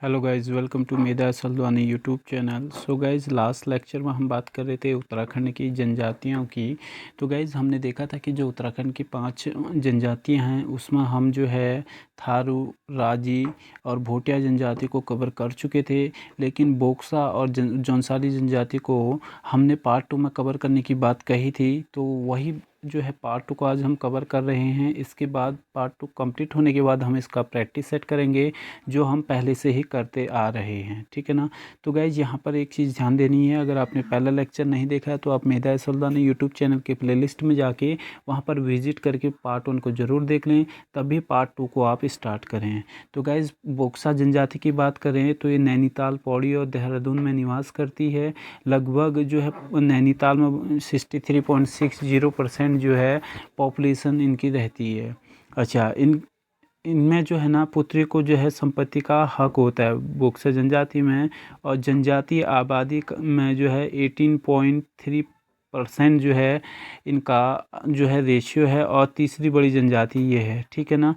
Hello guys, welcome to मेदा सल्दवानी YouTube channel. So guys, last lecture में हम बात कर रहे थे उत्तराखंड की जनजातियों की। तो गाइज, हमने देखा था कि जो उत्तराखंड की 5 जनजातियां हैं उसमें हम जो है थारू, राजी और भोटिया जनजाति को कवर कर चुके थे। लेकिन बोक्सा और जौनसारी जनजाति को हमने पार्ट 2 में कवर करने की बात कही थी, तो वही जो है पार्ट 2 को आज हम कवर कर रहे हैं। इसके बाद पार्ट 2 कंप्लीट होने के बाद हम इसका प्रैक्टिस सेट करेंगे, जो हम पहले से ही करते आ रहे हैं। ठीक है ना। तो गाइज, यहाँ पर एक चीज़ ध्यान देनी है, अगर आपने पहला लेक्चर नहीं देखा है तो आप मेदा सल्दवानी यूट्यूब चैनल के प्लेलिस्ट में जाके वहाँ पर विजिट करके पार्ट 1 को ज़रूर देख लें, तभी पार्ट 2 को आप स्टार्ट करें। तो गाइज, बोक्सा जनजाति की बात करें तो ये नैनीताल, पौड़ी और देहरादून में निवास करती है। लगभग जो है नैनीताल में 63.60% जो है पॉपुलेशन इनकी रहती है। अच्छा, इनमें जो है ना पुत्री को जो है संपत्ति का हक होता है बोक्सा जनजाति में। और जनजातीय आबादी में जो है 18.3% जो है इनका जो है रेशियो है, और तीसरी बड़ी जनजाति ये है। ठीक है ना।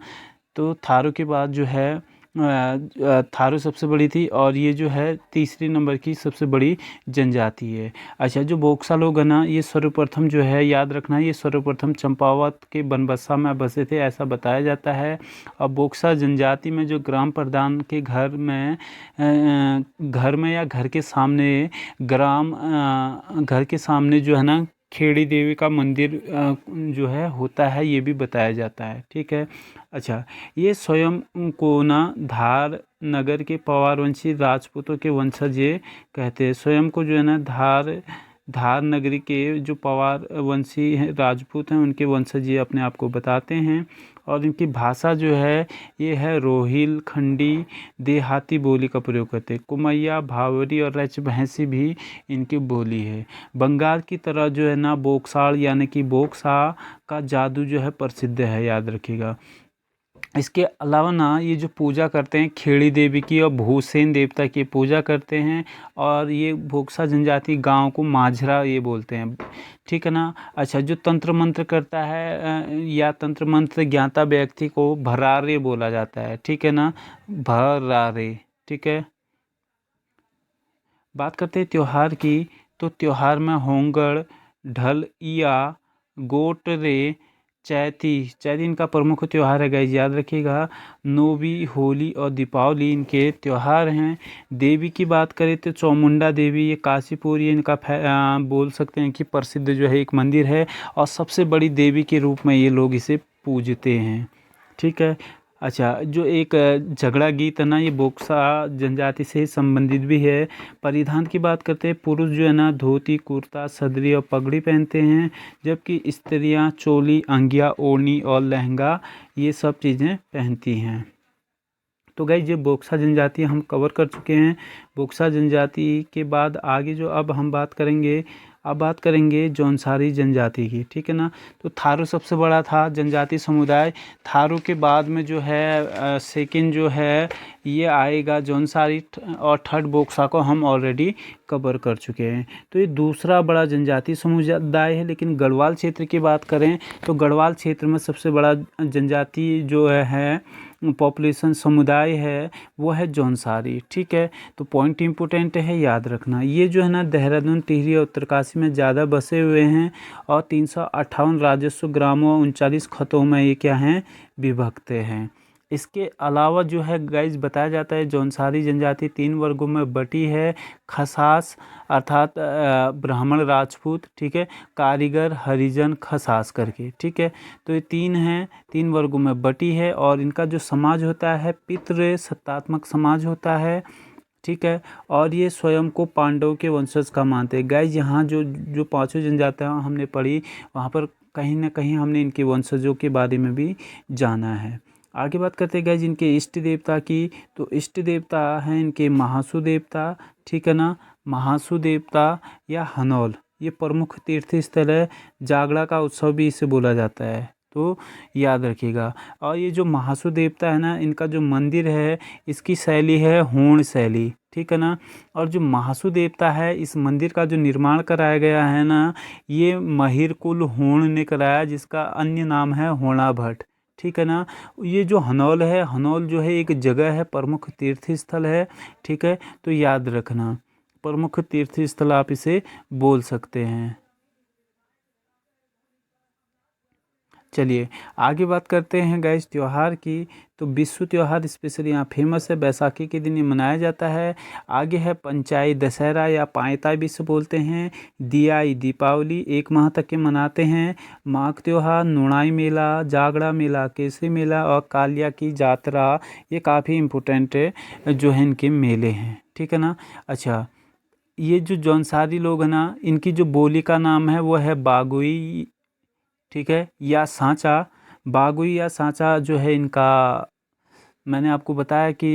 तो थारू के बाद जो है थारू सबसे बड़ी थी, और ये जो है तीसरी नंबर की सबसे बड़ी जनजाति है। अच्छा, जो बोक्सा लोग हैं ना, ये सर्वप्रथम जो है याद रखना, ये सर्वप्रथम चंपावत के बनबसा में बसे थे, ऐसा बताया जाता है। और बोक्सा जनजाति में जो ग्राम प्रधान के घर में या घर के सामने घर के सामने जो है ना खेड़ी देवी का मंदिर जो है होता है, ये भी बताया जाता है। ठीक है। अच्छा, ये स्वयं को ना धार नगर के पवार वंशी राजपूतों के वंशज ये कहते हैं। स्वयं को जो है ना धार नगरी के जो पवार वंशी हैं, राजपूत हैं, उनके वंशज ये अपने आप को बताते हैं। और इनकी भाषा जो है ये है रोहिल खंडी देहाती बोली का प्रयोग करते हैं। कुमैया, भावरी और रच भैंसी भी इनकी बोली है। बंगाल की तरह जो है ना बोक्साड़ यानी कि बोक्सा का जादू जो है प्रसिद्ध है, याद रखिएगा। इसके अलावा ना ये जो पूजा करते हैं खेड़ी देवी की और भूसेन देवता की पूजा करते हैं। और ये बोक्सा जनजाति गांव को माझरा ये बोलते हैं। ठीक है ना। अच्छा, जो तंत्र मंत्र करता है या तंत्र मंत्र ज्ञाता व्यक्ति को भरारे बोला जाता है। ठीक है ना, भरारे। ठीक है। बात करते हैं त्योहार की, तो त्योहार में होंगड़, ढलइया, गोटरे, चैती इनका प्रमुख त्यौहार है। गाइस, याद रखिएगा। नोवी, होली और दीपावली इनके त्यौहार हैं। देवी की बात करें तो चामुंडा देवी, ये काशीपुर, ये इनका बोल सकते हैं कि प्रसिद्ध जो है एक मंदिर है, और सबसे बड़ी देवी के रूप में ये लोग इसे पूजते हैं। ठीक है। अच्छा, जो एक झगड़ा गीत है ना, ये बोक्सा जनजाति से संबंधित भी है। परिधान की बात करते हैं, पुरुष जो है ना धोती, कुर्ता, सदरी और पगड़ी पहनते हैं, जबकि स्त्रियां चोली, अंगिया, ओढ़नी और लहंगा ये सब चीज़ें पहनती हैं। तो गाइस, ये बोक्सा जनजाति हम कवर कर चुके हैं। बोक्सा जनजाति के बाद आगे जो अब हम बात करेंगे जौनसारी जनजाति की। ठीक है ना। तो थारू सबसे बड़ा था जनजाति समुदाय। थारू के बाद में जो है सेकंड जो है ये आएगा जौनसारी, और थर्ड बोक्सा को हम ऑलरेडी कवर कर चुके हैं। तो ये दूसरा बड़ा जनजाति समुदाय है। लेकिन गढ़वाल क्षेत्र की बात करें तो गढ़वाल क्षेत्र में सबसे बड़ा जनजाति जो है पॉपुलेशन समुदाय है वो है जौनसारी। ठीक है। तो पॉइंट इम्पोर्टेंट है, याद रखना। ये जो है ना देहरादून, टिहरी और उत्तरकाशी में ज़्यादा बसे हुए हैं, और 358 राजस्व ग्रामों 39 खतों में ये क्या हैं, विभक्त हैं। इसके अलावा जो है गाइज बताया जाता है जौनसारी जनजाति 3 वर्गों में बटी है। खसास अर्थात ब्राह्मण, राजपूत, ठीक है, कारीगर, हरिजन, खसास करके। ठीक है। तो ये 3 वर्गों में बटी है, और इनका जो समाज होता है पितृ सत्तात्मक समाज होता है। ठीक है। और ये स्वयं को पांडवों के वंशज का मानते हैं। गाइज, यहाँ जो पांचों जनजातियाँ हमने पढ़ी, वहाँ पर कहीं ना कहीं हमने इनके वंशजों के बारे में भी जाना है। आगे बात करते हैं गाइज इनके इष्ट देवता की। तो इष्ट देवता हैं इनके महासु देवता। ठीक है ना। महासु देवता या हनौल ये प्रमुख तीर्थ स्थल है। जागड़ा का उत्सव भी इसे बोला जाता है, तो याद रखिएगा। और ये जो महासु देवता है ना, इनका जो मंदिर है इसकी शैली है होण शैली। ठीक है ना। और जो महासु देवता है, इस मंदिर का जो निर्माण कराया गया है ना, ये महिरकुल होण ने कराया, जिसका अन्य नाम है होणा भट्ट। ठीक है ना। ये जो हनौल है, हनौल जो है एक जगह है, प्रमुख तीर्थ स्थल है, ठीक है, तो याद रखना प्रमुख तीर्थ स्थल आप इसे बोल सकते हैं। चलिए आगे बात करते हैं गाइस त्यौहार की। तो विश्व त्यौहार स्पेशली यहाँ फेमस है, बैसाखी के दिन ये मनाया जाता है। आगे है पंचाई दशहरा या पायता भी इसे बोलते हैं। दियाई दीपावली 1 माह तक के मनाते हैं। माघ त्यौहार, नुणाई मेला, जागड़ा मेला, केसरी मेला और कालिया की जात्रा, ये काफ़ी इम्पोर्टेंट जो है इनके मेले हैं, ठीक है ना। अच्छा, ये जो जौनसारी लोग हैं ना, इनकी जो बोली का नाम है वो है बागुई, ठीक है, या सांचा। बागुई या सांचा जो है इनका, मैंने आपको बताया कि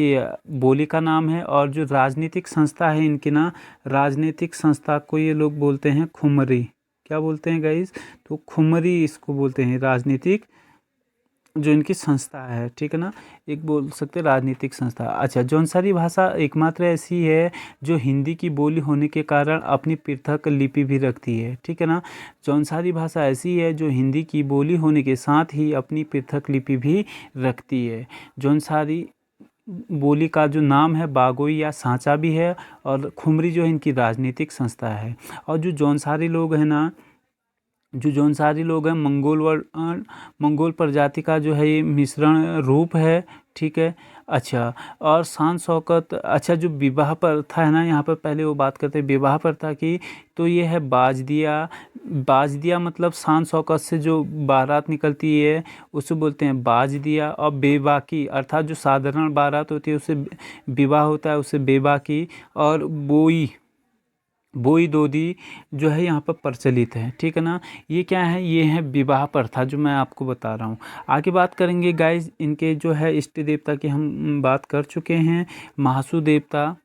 बोली का नाम है। और जो राजनीतिक संस्था है इनकी ना, राजनीतिक संस्था को ये लोग बोलते हैं खुमरी। क्या बोलते हैं गाइस? तो खुमरी इसको बोलते हैं, राजनीतिक जो इनकी संस्था है, ठीक है ना, एक बोल सकते हैं राजनीतिक संस्था। अच्छा, जौनसारी भाषा एकमात्र ऐसी है जो हिंदी की बोली होने के कारण अपनी पृथक लिपि भी रखती है, ठीक है ना। जौनसारी भाषा ऐसी है जो हिंदी की बोली होने के साथ ही अपनी पृथक लिपि भी रखती है। जौनसारी बोली का जो नाम है बागोई या सांचा भी है, और खुमरी जो है इनकी राजनीतिक संस्था है। और जो जौनसारी लोग हैं ना, जो जौनसारी लोग हैं मंगोल प्रजाति का जो है ये मिश्रण रूप है, ठीक है। अच्छा, और शान शौकत, अच्छा जो विवाह प्रथा है ना, यहाँ पर पहले वो बात करते हैं विवाह प्रथा की। तो ये है बाजदिया। बाजदिया मतलब शान शौकत से जो बारात निकलती है उसे बोलते हैं बाजदिया। और बेबाकी अर्थात जो साधारण बारात होती है उससे विवाह होता है, उसे बेबाकी। और बोई, बोई दोदी जो है यहाँ पर प्रचलित है, ठीक है ना। ये क्या है? ये है विवाह प्रथा जो मैं आपको बता रहा हूँ। आगे बात करेंगे गाइज, इनके जो है इष्ट देवता की हम बात कर चुके हैं। महासु देवता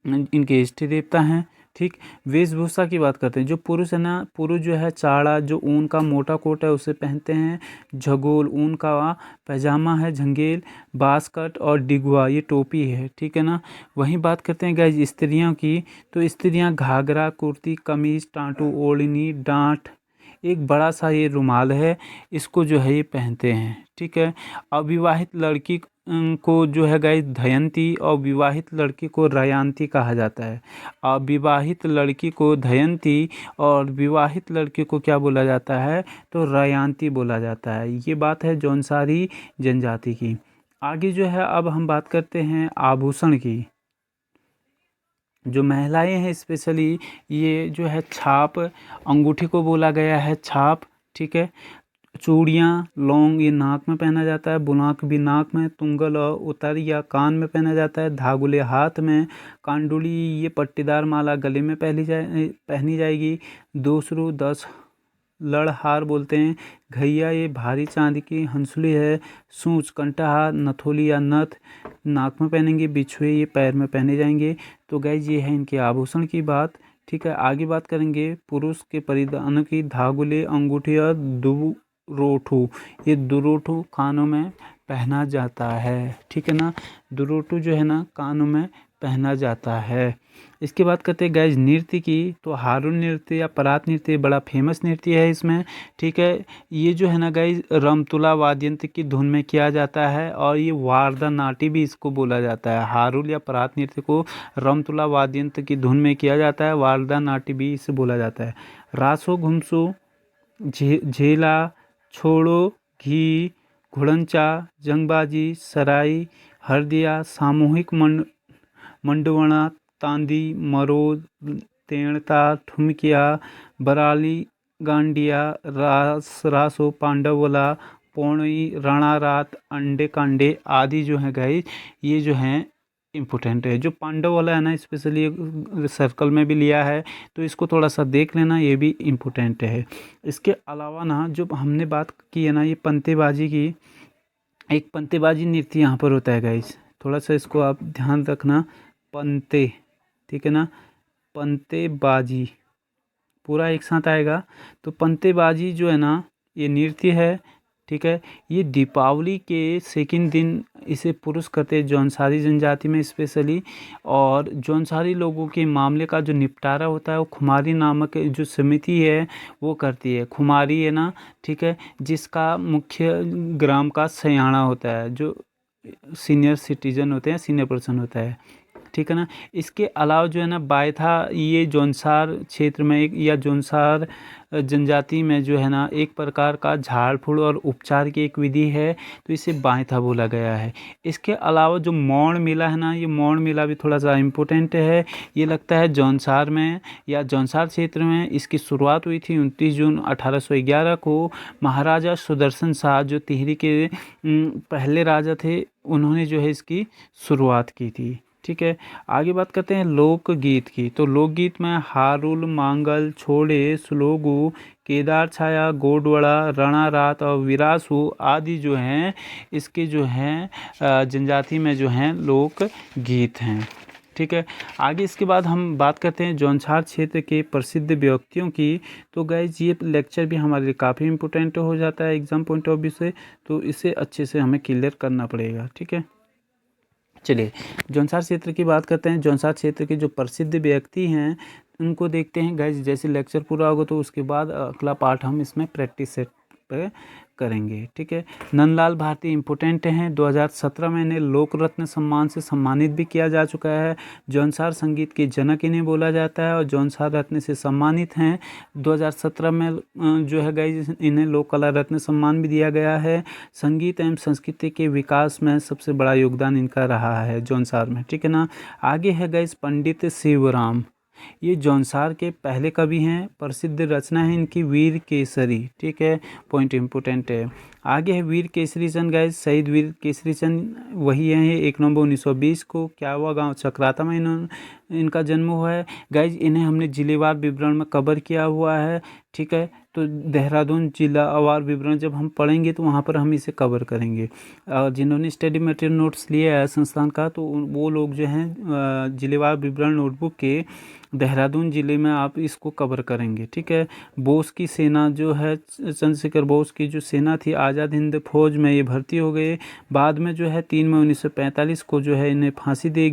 इनके इष्ट देवता हैं, ठीक। वेशभूषा की बात करते हैं। जो पुरुष है ना, पुरुष जो है चाड़ा, जो ऊन का मोटा कोट है उसे पहनते हैं। झगोल ऊन का पैजामा है। झंगेल बास्कट और डिगुआ ये टोपी है, ठीक है ना। वहीं बात करते हैं गाइज स्त्रियों की। तो स्त्रियां घाघरा, कुर्ती, कमीज, टाटू, ओढ़नी, डांट, एक बड़ा सा ये रुमाल है, इसको जो है ये पहनते हैं, ठीक है। अविवाहित लड़की को जो है गाइस धयंती, और विवाहित लड़की को रयांती कहा जाता है। अविवाहित लड़की को धयंती और विवाहित लड़की को क्या बोला जाता है? तो रयांती बोला जाता है। ये बात है जौनसारी जनजाति की। आगे जो है अब हम बात करते हैं आभूषण की। जो महिलाएं हैं स्पेशली, ये जो है छाप, अंगूठी को बोला गया है छाप, ठीक है। चूड़ियाँ, लौंग ये नाक में पहना जाता है। बुनाक भी नाक में। तुंगल और उतर या कान में पहना जाता है। धागुले हाथ में। कांडुली ये पट्टीदार माला गले में पहनी जाएगी। दूसरू 10 लड़हार बोलते हैं। घैया ये भारी चांदी की हंसुली है। सूच, कंठाहार, नथोली या नथ नाक में पहनेंगे। बिछुए ये पैर में पहने जाएंगे। तो गाइज ये है इनके आभूषण की बात, ठीक है। आगे बात करेंगे पुरुष के परिधान की। धागुले, अंगूठी और दुरोठू, ये दुरोठू कानों में पहना जाता है, ठीक है ना। दुरोठू जो है ना कानों में पहना जाता है। इसके बाद करते हैं गाइज नृत्य की। तो हारून नृत्य या परात नृत्य बड़ा फेमस नृत्य है इसमें, ठीक है। ये जो है ना गाइज रमतुला वाद्ययंत्र की धुन में किया जाता है, और ये वारदा नाटी भी इसको बोला जाता है। हारुल या परात नृत्य को रमतुला वाद्ययंत्र की धुन में किया जाता है। वारदा नाटी भी इसे बोला जाता है। रासो घुमसो, झेला, छोड़ो, घी, घुड़ंचा, जंगबाजी, सराई, हरदिया, सामूहिक मंडवणा, तांदी, मरोद, तेणता, ठुमकिया, बराली, गांडिया, रासो, पांडवला, पौड़ी, राणा रात, अंडे कांडे आदि जो है गाइस, ये जो हैं इम्पोर्टेंट है। जो पांडव वाला है ना स्पेशली सर्कल में भी लिया है, तो इसको थोड़ा सा देख लेना, ये भी इम्पोर्टेंट है। इसके अलावा ना जो हमने बात की है ना ये पंतेबाजी की, एक पंतेबाजी नृत्य यहाँ पर होता है गाइस, थोड़ा सा इसको आप ध्यान रखना। पंते, ठीक है ना, पंतेबाजी पूरा एक साथ आएगा। तो पंतेबाजी जो है ना ये नृत्य है, ठीक है। ये दीपावली के सेकंड दिन इसे पुरुष करते हैं जौनसारी जनजाति में स्पेशली। और जौनसारी लोगों के मामले का जो निपटारा होता है वो खुमारी नामक जो समिति है वो करती है। खुमारी है ना, ठीक है, जिसका मुख्य ग्राम का सयाना होता है, जो सीनियर सिटीजन होते हैं, सीनियर पर्सन होता है, ठीक है ना। इसके अलावा जो है ना बायथा, ये जौनसार क्षेत्र में एक या जौनसार जनजाति में जो है ना एक प्रकार का झाड़ फूड़ और उपचार की एक विधि है, तो इसे बायथा बोला गया है। इसके अलावा जो मौन मेला है ना, ये मौन मेला भी थोड़ा सा इम्पोर्टेंट है। ये लगता है जौनसार में या जौनसार क्षेत्र में। इसकी शुरुआत हुई थी 29 जून 1811 को। महाराजा सुदर्शन शाह जो टिहरी के पहले राजा थे, उन्होंने जो है इसकी शुरुआत की थी, ठीक है। आगे बात करते हैं लोकगीत की। तो लोकगीत में हारुल, मांगल, छोड़े, सुलोगु, केदार छाया, गोडवड़ा, रणा रात और विरासु आदि जो हैं इसके जो हैं जनजाति में जो हैं लोक गीत हैं, ठीक है। आगे इसके बाद हम बात करते हैं जौनसार क्षेत्र के प्रसिद्ध व्यक्तियों की। तो गाइज ये लेक्चर भी हमारे लिए काफ़ी इंपॉर्टेंट हो जाता है एग्जाम पॉइंट ऑफ व्यू से, तो इसे अच्छे से हमें क्लियर करना पड़ेगा, ठीक है। चलिए जौनसार क्षेत्र की बात करते हैं। जौनसार क्षेत्र के जो प्रसिद्ध व्यक्ति हैं उनको देखते हैं गाइज। जैसे लेक्चर पूरा होगा तो उसके बाद अगला पार्ट हम इसमें प्रैक्टिस सेट पे करेंगे, ठीक है। नंदलाल भारती इंपोर्टेंट हैं। 2017 में इन्हें लोक रत्न सम्मान से सम्मानित भी किया जा चुका है। जौनसार संगीत के जनक इन्हें बोला जाता है और जौनसार रत्न से सम्मानित हैं। 2017 में जो है गाइज इन्हें लोक कला रत्न सम्मान भी दिया गया है। संगीत एवं संस्कृति के विकास में सबसे बड़ा योगदान इनका रहा है जौनसार में, ठीक है ना। आगे है गाइज पंडित शिवराम। ये जौनसार के पहले कवि हैं। प्रसिद्ध रचना है इनकी वीर केसरी, ठीक है, पॉइंट इम्पोर्टेंट है। आगे है वीर केसरी चंद गाइज। शहीद वीर केसरी चंद वही है। 1 नवंबर 1920 को क्या हुआ, गांव चक्राता में इनका जन्म हुआ है। गाइज इन्हें हमने जिलेवार विवरण में कवर किया हुआ है, ठीक है। तो देहरादून जिलावार विवरण जब हम पढ़ेंगे तो वहाँ पर हम इसे कवर करेंगे। और जिन्होंने स्टडी मटेरियल नोट्स लिए है संस्थान का, तो वो लोग जो हैं जिलेवार विवरण नोटबुक के देहरादून ज़िले में आप इसको कवर करेंगे, ठीक है। बोस की सेना जो है, चंद्रशेखर बोस की जो सेना थी आज़ाद हिंद फौज में ये भर्ती हो गए। बाद में जो है 3 मई 1945 को जो है इन्हें फांसी दे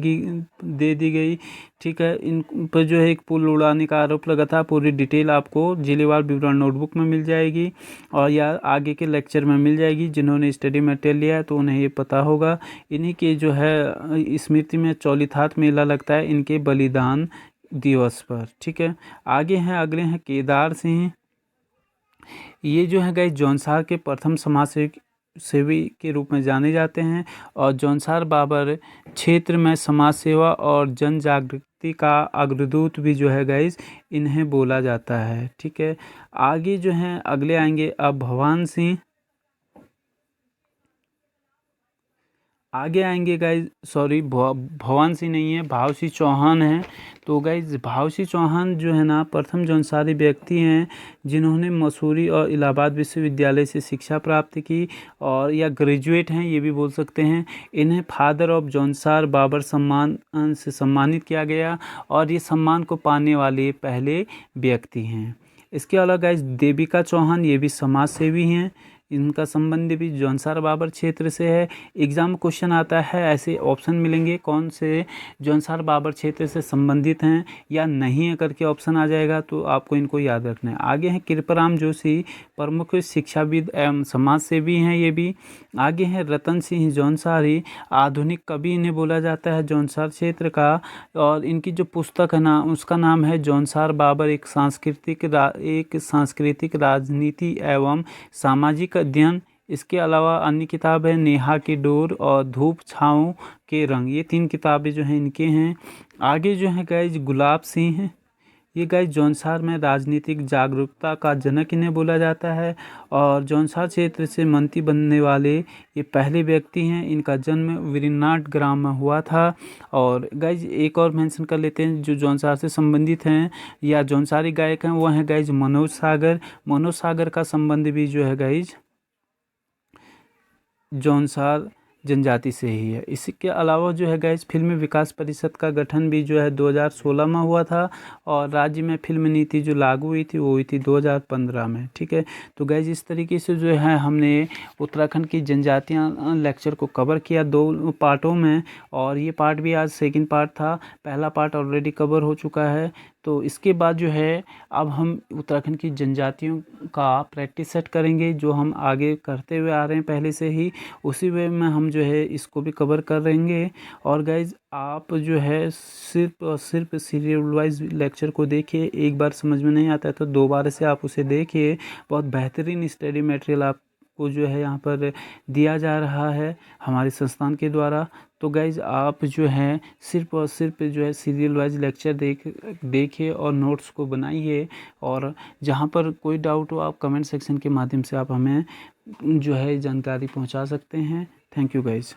दी गई, ठीक है। इन पर जो है एक पुल उड़ाने का आरोप लगा था। पूरी डिटेल आपको जिलेवार विवरण नोटबुक में मिल जाएगी और या आगे के लेक्चर में मिल जाएगी। जिन्होंने स्टडी मटेरियल लिया है तो उन्हें ये पता होगा। इन्हीं के जो है स्मृति में चौलीथात मेला लगता है इनके बलिदान दिवस पर, ठीक है। आगे हैं, अगले हैं केदार सिंह। ये जो है गाइस जौनसार के प्रथम समाज सेवी के रूप में जाने जाते हैं और जौनसार बाबर क्षेत्र में समाज सेवा और जन जागृति का अग्रदूत भी जो है गाइस इन्हें बोला जाता है, ठीक है। आगे जो हैं अगले आएंगे अब भवान सिंह। आगे आएंगे गाइज, सॉरी भवान सिंह नहीं है, भाव सिंह चौहान है। तो गाइज भाव सिंह चौहान जो है ना प्रथम जौनसारी व्यक्ति हैं जिन्होंने मसूरी और इलाहाबाद विश्वविद्यालय से शिक्षा प्राप्त की और या ग्रेजुएट हैं ये भी बोल सकते हैं। इन्हें फादर ऑफ जौनसार बाबर सम्मान से सम्मानित किया गया और ये सम्मान को पाने वाले पहले व्यक्ति हैं। इसके अलावा गाइज देविका चौहान, ये भी समाज सेवी हैं। इनका संबंध भी जौनसार बाबर क्षेत्र से है। एग्जाम क्वेश्चन आता है, ऐसे ऑप्शन मिलेंगे कौन से जौनसार बाबर क्षेत्र से संबंधित हैं या नहीं है करके ऑप्शन आ जाएगा, तो आपको इनको याद रखना है। आगे हैं कृपाराम जोशी, प्रमुख शिक्षाविद एवं समाज सेवी हैं ये भी। आगे हैं रतन सिंह जौनसारी, आधुनिक कवि इन्हें बोला जाता है जौनसार क्षेत्र का। और इनकी जो पुस्तक है ना उसका नाम है जौनसार बाबर एक सांस्कृतिक राजनीति एवं सामाजिक अध्ययन। इसके अलावा अन्य किताब है नेहा की डोर और धूप छाँव के रंग, ये 3 किताबें जो हैं इनके हैं। आगे जो हैं गाइज गुलाब सिंह हैं। ये गाइज जौनसार में राजनीतिक जागरूकता का जनक इन्हें बोला जाता है और जौनसार क्षेत्र से मंत्री बनने वाले ये पहले व्यक्ति हैं। इनका जन्म विरनाट ग्राम में हुआ था। और गाइज एक और मेंशन कर लेते हैं जो जौनसार से संबंधित हैं या जौनसारी गायक हैं, वो हैं गाइज मनोज सागर। मनोज सागर का संबंध भी जो है गाइज जौनसार जनजाति से ही है। इसके अलावा जो है गाइज फिल्म विकास परिषद का गठन भी जो है 2016 में हुआ था और राज्य में फिल्म नीति जो लागू हुई थी वो हुई थी 2015 में। ठीक है, तो गाइज इस तरीके से जो है हमने उत्तराखंड की जनजातियाँ लेक्चर को कवर किया 2 पार्टों में, और ये पार्ट भी आज सेकंड पार्ट था, पहला पार्ट ऑलरेडी कवर हो चुका है। तो इसके बाद जो है अब हम उत्तराखंड की जनजातियों का प्रैक्टिस सेट करेंगे जो हम आगे करते हुए आ रहे हैं पहले से ही, उसी वे में हम जो है इसको भी कवर कर रहेंगे। और गाइज आप जो है सिर्फ और सिर्फ सीरियल वाइज लेक्चर को देखिए, एक बार समझ में नहीं आता है तो दोबारा से आप उसे देखिए। बहुत बेहतरीन स्टडी मटेरियल आपको जो है यहाँ पर दिया जा रहा है हमारे संस्थान के द्वारा। तो गाइज आप जो है सिर्फ और सिर्फ जो है सीरियल वाइज लेक्चर देखिए और नोट्स को बनाइए, और जहाँ पर कोई डाउट हो आप कमेंट सेक्शन के माध्यम से आप हमें जो है जानकारी पहुँचा सकते हैं। Thank you guys.